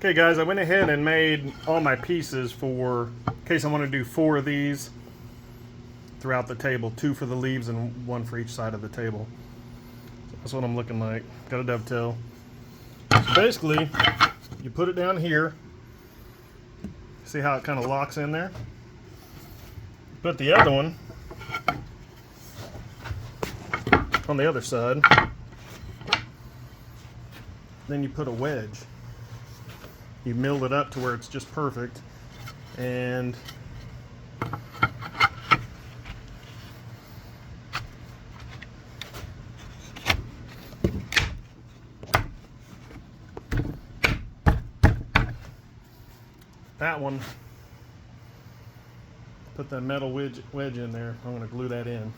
Okay guys, I went ahead and made all my pieces for, in case I want to do 4 of these throughout the table, 2 for the leaves and 1 for each side of the table. So that's what I'm looking like. Got a dovetail. So basically, you put it down here. See how it kind of locks in there? Put the other one on the other side. Then you put a wedge. You milled it up to where it's just perfect, and that one, put that metal wedge in there. I'm going to glue that in.